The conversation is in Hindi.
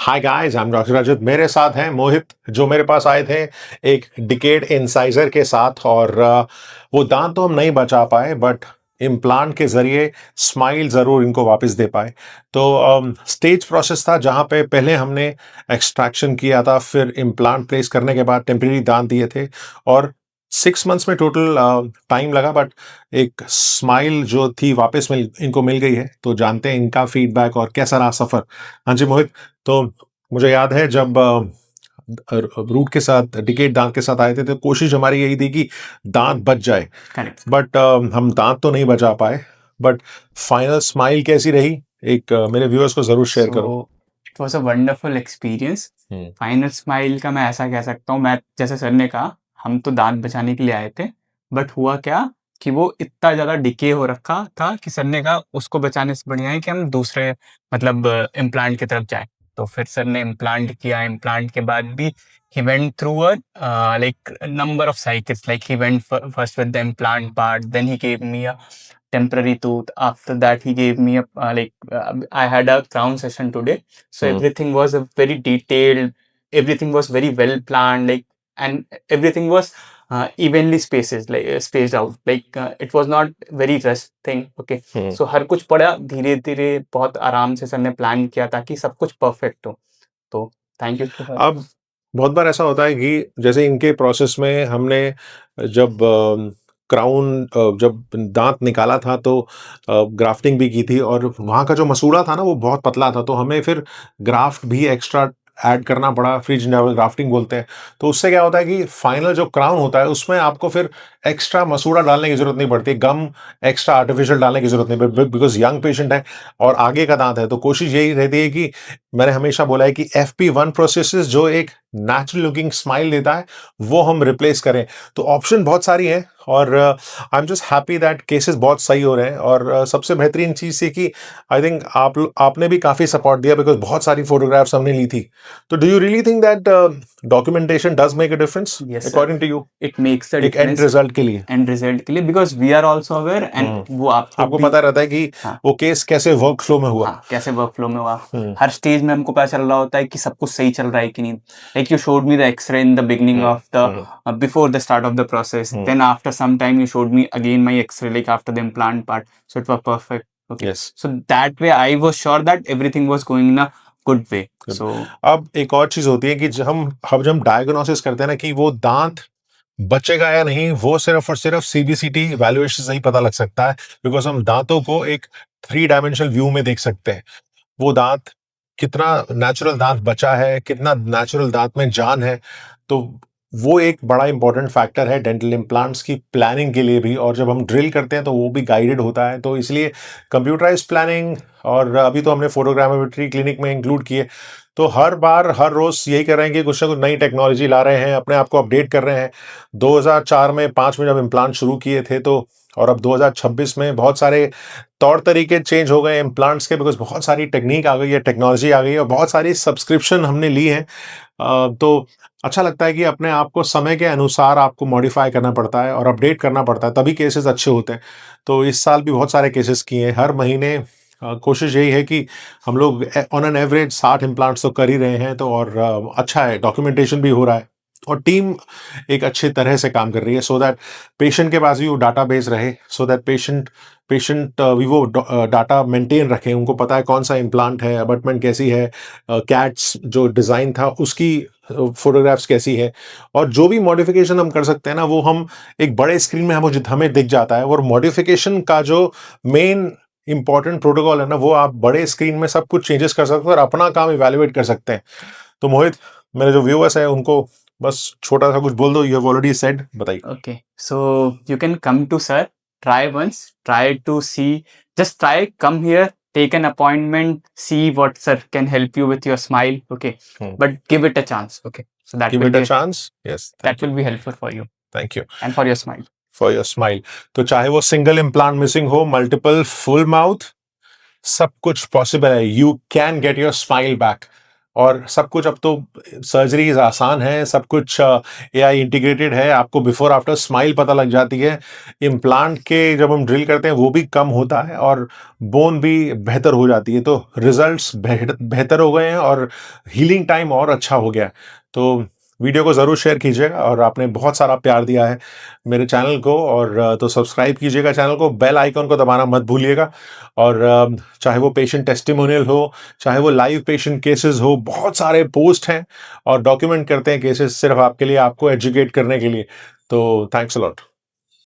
Hi guys, I am doctor Rajat. मेरे साथ हैं मोहित, जो मेरे पास आए थे एक डिकेड इंसाइजर के साथ। और वो दांत तो हम नहीं बचा पाए, बट इम्प्लांट के जरिए स्माइल ज़रूर इनको वापस दे पाए। तो स्टेज प्रोसेस था जहाँ पे पहले हमने एक्सट्रैक्शन किया था, फिर इम्प्लांट प्लेस करने के बाद टेम्परेरी दांत दिए थे। और 6 मंथ्स में टोटल टाइम लगा, बट एक स्माइल जो थी वापस इनको मिल गई है। तो जानते हैं इनका फीडबैक और कैसा रहा सफ़र। हाँ जी मोहित। तो मुझे याद है जब रूट के साथ, डिकेट दांत के साथ आए थे, तो कोशिश हमारी यही थी कि दांत बच जाए। करेक्ट। बट हम दांत तो नहीं बचा पाए। बट फाइनल स्माइल कैसी रही, एक मेरे व्यूअर्स को जरूर शेयर करो। So it was a wonderful experience. Hmm. Final smile का मैं ऐसा कह सकता हूँ, मैं जैसे सर ने कहा हम तो दांत बचाने के लिए आए थे, बट हुआ क्या कि वो इतना ज़्यादा डिके हो रखा था कि सर ने कहा उसको बचाने से बढ़िया है कि हम दूसरे मतलब इम्प्लांट की तरफ जाएं। तो फिर सर ने इम्प्लांट किया। इम्प्लांट के बाद भी he went through a like number of cycles. Like he went first with the implant part, then he gave me a temporary tooth. After that, he gave me a I had a crown session today, so hmm. everything was a very detailed. Everything was very well planned, and everything was evenly spaces like spaced out. It was not very rushed thing. Okay, hmm. so हर कुछ बड़ा धीरे धीरे बहुत आराम से सर ने प्लान किया ताकि सब कुछ परफेक्ट हो। तो थैंक यू सर। अब बहुत बार ऐसा होता है कि जैसे इनके प्रोसेस में हमने जब क्राउन, जब दांत निकाला था, तो ग्राफ्टिंग भी की थी, और वहाँ का जो मसूड़ा था ना वो बहुत पतला था, तो हमें फिर ग्राफ्ट भी एक्स्ट्रा ऐड करना पड़ा। फ्रिज लेवल ग्राफ्टिंग बोलते हैं। तो उससे क्या होता है कि फाइनल जो क्राउन होता है उसमें आपको फिर एक्स्ट्रा मसूड़ा डालने की जरूरत नहीं पड़ती, गम एक्स्ट्रा आर्टिफिशियल डालने की जरूरत नहीं पड़ती, बिकॉज यंग पेशेंट है और आगे का दांत है। तो कोशिश यही रहती है कि मैंने हमेशा बोला है कि FP1 प्रोसेसेस जो एक नेचुरल लुकिंग स्माइल देता है वो हम रिप्लेस करें। तो ऑप्शन बहुत सारी हैं, और I am just happy that cases बहुत सही हो रहे हैं। और सबसे बेहतरीन चीज़ ये कि आई थिंक आपने भी काफ़ी सपोर्ट दिया, बिकॉज बहुत सारी फोटोग्राफ्स हमने ली थी। तो do you really think that documentation does make a difference yes sir, according to you, it makes a एक एंड डिफरेंस रिजल्ट के लिए? एंड रिजल्ट के लिए, because we are also aware and hmm. वो आप खुद आपको भी। पता रहता है कि हाँ वो केस कैसे वर्क फ्लो में हुआ। हाँ, कैसे वर्क फ्लो में हुआ। हम्म। हर स्टेज में हमको पता चल रहा होता है कि सब कुछ सही चल रहा है कि नहीं। Like you showed me the xray in the beginning hmm. Of the hmm. Before the start of the process, hmm. Then after some time you showed me again my xray like after the implant part, so it was perfect. Okay, yes. So that way I was sure that everything was going in a good way. So अब एक और चीज होती है कि जब हम डायग्नोसिस करते हैं ना कि वो दांत बचेगा या नहीं, वो सिर्फ और सिर्फ CBCT वैल्यूएशन से ही पता लग सकता है। बिकॉज हम दांतों को एक 3 डायमेंशनल व्यू में देख सकते हैं। वो दांत, कितना नेचुरल दांत बचा है, कितना नेचुरल दांत में जान है। तो वो एक बड़ा इंपॉर्टेंट फैक्टर है डेंटल इम्प्लांट्स की प्लानिंग के लिए भी। और जब हम ड्रिल करते हैं तो वो भी गाइडेड होता है, तो इसलिए कंप्यूटराइज प्लानिंग, और अभी तो हमने फोटोग्रामेट्री क्लिनिक में इंक्लूड किए। तो हर बार हर रोज यही कर रहे हैं कि कुछ ना कुछ नई टेक्नोलॉजी ला रहे हैं, अपने आप को अपडेट कर रहे हैं। 2004 में 5 में जब इम्प्लांट शुरू किए थे, तो और अब 2026 में बहुत सारे तौर तरीके चेंज हो गए इम्प्लांट्स के, बिकॉज बहुत सारी टेक्निक आ गई है, टेक्नोलॉजी आ गई है, और बहुत सारी सब्सक्रिप्शन हमने ली है। तो अच्छा लगता है कि अपने आप को समय के अनुसार आपको मॉडिफाई करना पड़ता है और अपडेट करना पड़ता है, तभी केसेस अच्छे होते हैं। तो इस साल भी बहुत सारे केसेस किए हैं। हर महीने कोशिश यही है कि हम लोग ऑन एन एवरेज 60 इम्प्लांट्स तो कर ही रहे हैं। तो और अच्छा है, डॉक्यूमेंटेशन भी हो रहा है, और टीम एक अच्छे तरह से काम कर रही है, सो दैट पेशेंट के पास भी वो डाटा बेस रहे, सो दैट पेशेंट पेशेंट भी वो डाटा मेंटेन रखें, उनको पता है कौन सा इम्प्लांट है, अबटमेंट कैसी है, कैट्स जो डिज़ाइन था उसकी फोटोग्राफ्स कैसी है। और जो भी मॉडिफिकेशन हम कर सकते हैं ना, वो हम एक बड़े स्क्रीन में हमें दिख जाता है। और मॉडिफिकेशन का जो मेन इंपॉर्टेंट प्रोटोकॉल है ना, वो आप बड़े स्क्रीन में सब कुछ चेंजेस कर सकते हो और अपना काम इवेल्युएट कर सकते हैं। तो मोहित, मेरे जो व्यूअर्स है उनको बस छोटा सा कुछ बोल दो। यू हैव ऑलरेडी सेड, बताइए। okay, so you can come to sir, try once, try to see, just try, come here, take an appointment, see what sir can help you with your smile. Okay, but give it a chance. Okay, so give it a chance. Yes, that thank you. will be helpful for you thank you and for your smile. For your smile. तो चाहे वो सिंगल इम्प्लांट मिसिंग हो, मल्टीपल, फुल माउथ, सब कुछ पॉसिबल है। You can get your smile back. और सब कुछ अब तो सर्जरीज आसान है, सब कुछ एआई इंटीग्रेटेड है, आपको बिफोर आफ्टर स्माइल पता लग जाती है। इम्प्लांट के जब हम ड्रिल करते हैं वो भी कम होता है और बोन भी बेहतर हो जाती है, तो रिजल्ट्स बेहतर हो गए हैं और हीलिंग टाइम और अच्छा हो गया है। तो वीडियो को ज़रूर शेयर कीजिएगा, और आपने बहुत सारा प्यार दिया है मेरे चैनल को, और तो सब्सक्राइब कीजिएगा चैनल को, बेल आइकन को दबाना मत भूलिएगा। और चाहे वो पेशेंट टेस्टिमोनियल हो, चाहे वो लाइव पेशेंट केसेस हो, बहुत सारे पोस्ट हैं और डॉक्यूमेंट करते हैं केसेस सिर्फ आपके लिए, आपको एजुकेट करने के लिए। तो थैंक्स अ लॉट।